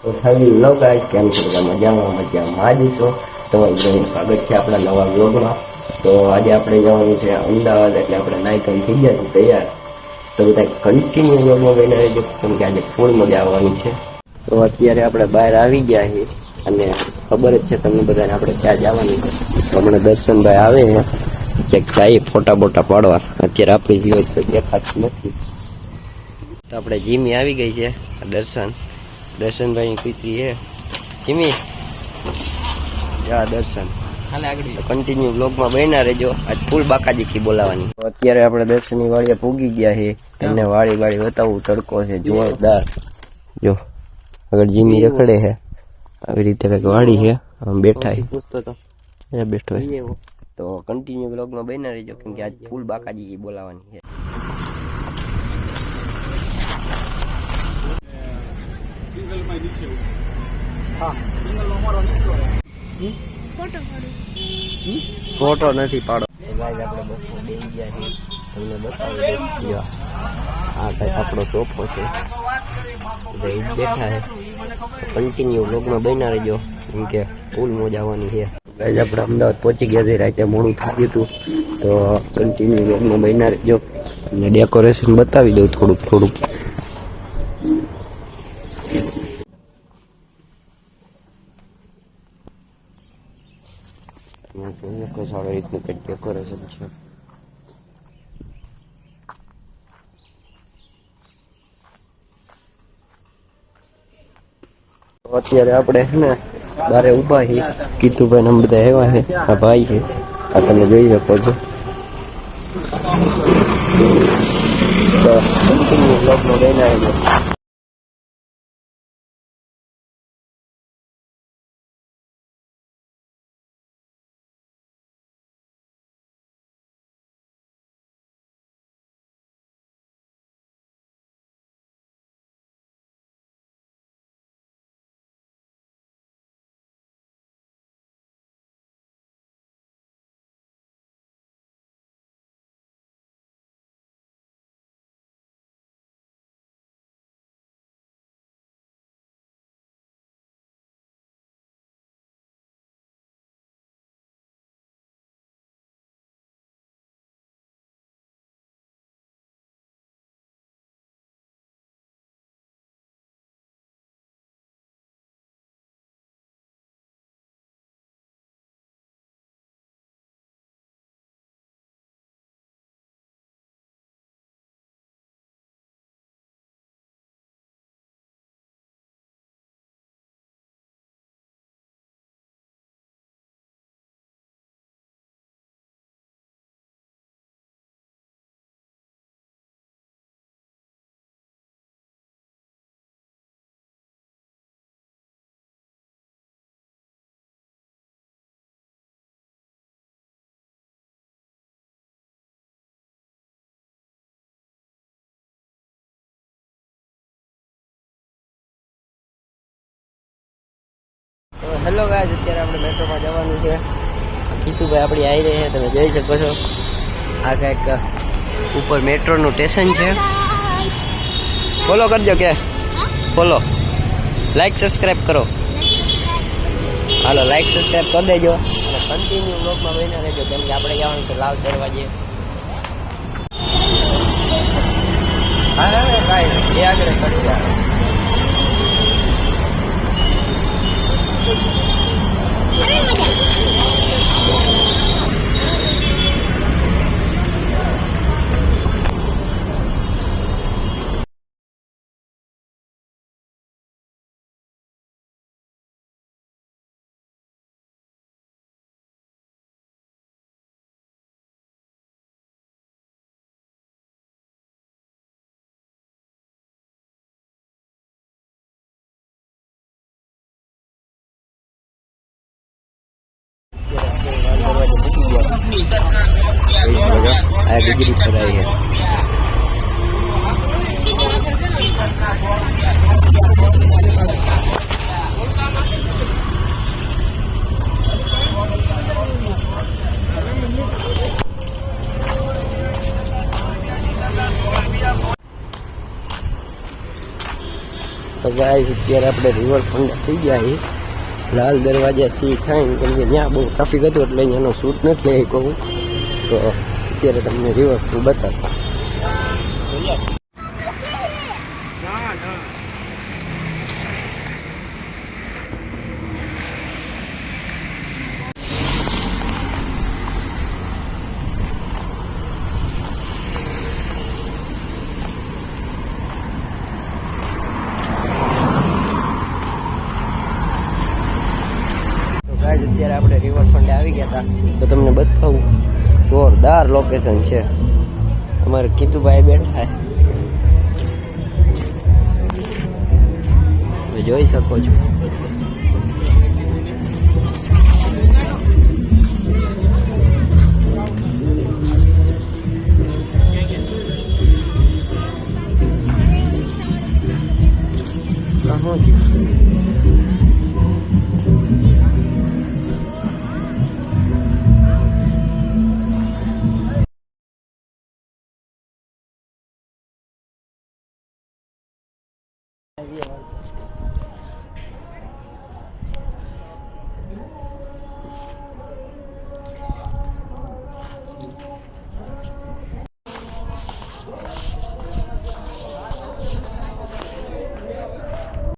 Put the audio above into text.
તો hello guys, કેમ છો બધા? મજામાં જ છો? તમારું બધાનું સ્વાગત છે આપણા નવા વ્લોગમાં. તો આજે આપણે જવાનું છે અમદાવાદ, એટલે આપણે નાઈ ધોઈને થઈ ગયા છે તૈયાર. તો બધા કન્ટિન્યુ વ્લોગમાં બની રહેજો, કેમ કે આજે ફૂલ મજા આવવાની છે. તો અત્યારે આપણે બહાર આવી ગયા છીએ અને ખબર જ છે તમને બધાને આપણે ક્યાં જવાનું છે. તો હમણાં દર્શનભાઈ આવે છે, જઈએ ફોટા બોટા પાડવા. અત્યારે આપણી જીવન તો દેખાતું નથી. તો આપણે જીમી આવી ગઈ છે. દર્શનભાઈની કુતરી છે જીમી. જા દર્શન કન્ટિન્યુ બ્લોગમાં બન્યા રહેજો. આજ ફૂલ બાકાજીથી બોલાવાની. અત્યારે આપણે દર્શનની વાડીએ પૂગી ગયા છે. તમને વાડી બતાવું. તડકો છે જોરદાર. જો આગળ જીમી રખડે છે. આવી રીતે કઈક વાડી છે. આમ બેઠા છે બેઠો છે. તો કન્ટિન્યુ બ્લોગમાં બન્યા રહેજો, કેમ કે આજ ફૂલ બાકાજીથી બોલાવાની છે. ફોટો નથી પાડો. આપણે બસમાં બેસી ગયા છીએ. તમને બતાવી દો. આ કઈક આપણો સોફો છે. બેઠા છે. કન્ટિન્યુ વ્લોગમાં બન્યા રહેજો, કેમ કે ફૂલ મોજ આવવાની છે. ગાઈઝ આપણે અમદાવાદ પહોંચી ગયા છે. રાતે મોડું થઈ ગયું હતું, તો કન્ટિન્યુ વ્લોગમાં બન્યા રહેજો અને ડેકોરેશન બતાવી દઉં થોડુંક. સારી રીતનું કંઈક ડેકોરેશન છે. અત્યારે આપણે છે ને બારે ઉભા છીએ. કીતુભાઈ ને બધા એવા છે. આ ભાઈ છે, આ તમે જોઈ શકો છો. તો કન્ટિન્યુ બ્લોગમાં બન્યા રહેજો. તો હેલો ગાઈઝ, અત્યારે આપણે મેટ્રોમાં જવાનું છે. કીતુભાઈ આપણી આવી રહી છે, તમે જોઈ શકો છો. આ કંઈક ઉપર મેટ્રોનું સ્ટેશન છે. ફોલો કરજો કે ફોલો, લાઈક સબસ્ક્રાઈબ કરો. હાલો લાઈક સબસ્ક્રાઈબ કરી દેજો અને કન્ટિન્યુ બ્લોગમાં બન્યા રહેજો, કેમ કે આપણે જવાનું છે લાલ દરવાજે. હા કાંઈ એ આગળ કરી જાય. આ ડિગ્રી કરાઈ है. તો ગાઈસ અત્યારે આપણે રિવરફ્રન્ટ થઈ ગયા છીએ લાલ દરવાજા સી થઈને, કેમ કે ત્યાં બહુ ટ્રાફિક હતું એટલે અહીંયાનો શૂટ નથી લઈ કહું તો અત્યારે તમને રિવરફ્રન્ટ બતાવતા. અત્યારે આપણે રિવરફ્રન્ટ આવી ગયા હતા તો તમને બતાવું, જોરદાર લોકેશન છે. અમારે કીતુભાઈ બેઠા છે, જોઈ શકો છો.